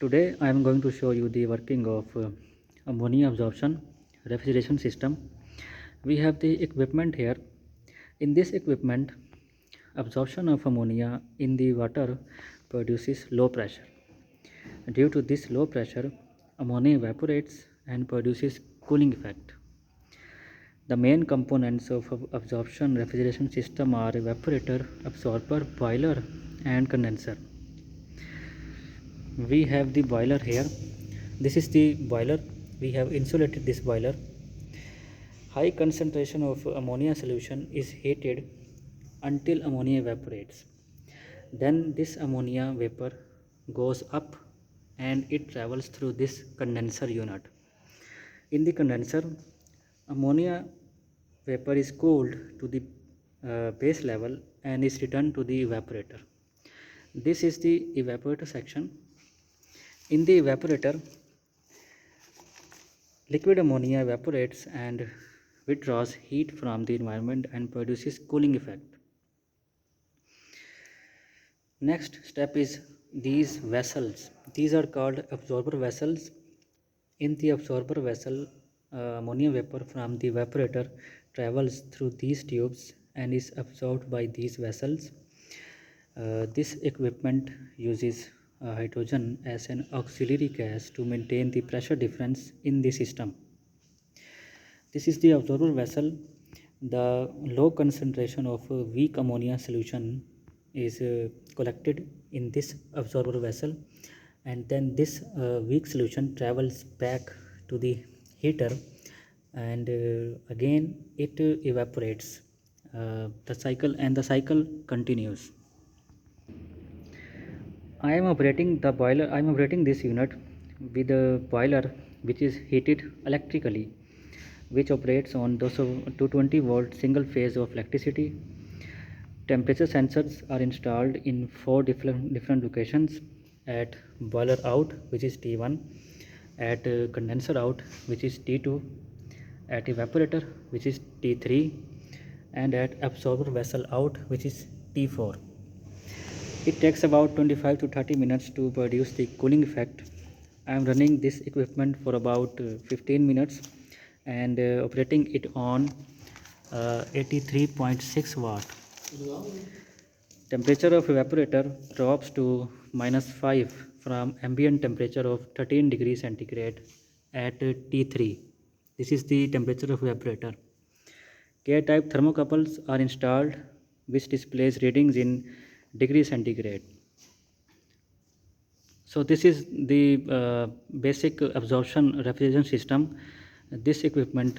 Today I am going to show you the working of ammonia absorption refrigeration system. We have the equipment here. In this equipment, absorption of ammonia in the water produces low pressure. Due to this low pressure, ammonia evaporates and produces cooling effect. The main components of absorption refrigeration system are evaporator, absorber, boiler and condenser. We have the boiler here. This is the boiler. We have insulated this boiler. High concentration of ammonia solution is heated until ammonia evaporates. Then this ammonia vapor goes up and it travels through this condenser unit. In the condenser, ammonia vapor is cooled to the base level and is returned to the evaporator. This is the evaporator section. In the evaporator, liquid ammonia evaporates and withdraws heat from the environment and produces cooling effect. Next step is these vessels. These are called absorber vessels. In the absorber vessel, ammonia vapor from the evaporator travels through these tubes and is absorbed by these vessels. This equipment uses hydrogen as an auxiliary gas to maintain the pressure difference in the system. This is the absorber vessel. The low concentration of weak ammonia solution is collected in this absorber vessel, and then this weak solution travels back to the heater and again it evaporates. The cycle continues. I am operating this unit with a boiler which is heated electrically, which operates on 220 volt single phase of electricity. Temperature sensors are installed in 4 different locations: at boiler out, which is T1, at condenser out, which is T2, at evaporator, which is T3, and at absorber vessel out, which is T4. It takes about 25 to 30 minutes to produce the cooling effect. I am running this equipment for about 15 minutes and operating it on 83.6 watt. Temperature of evaporator drops to -5 from ambient temperature of 13 degrees centigrade at T3. This is the temperature of evaporator. K-type thermocouples are installed which displays readings in degree centigrade. So this is the basic absorption refrigeration system. This equipment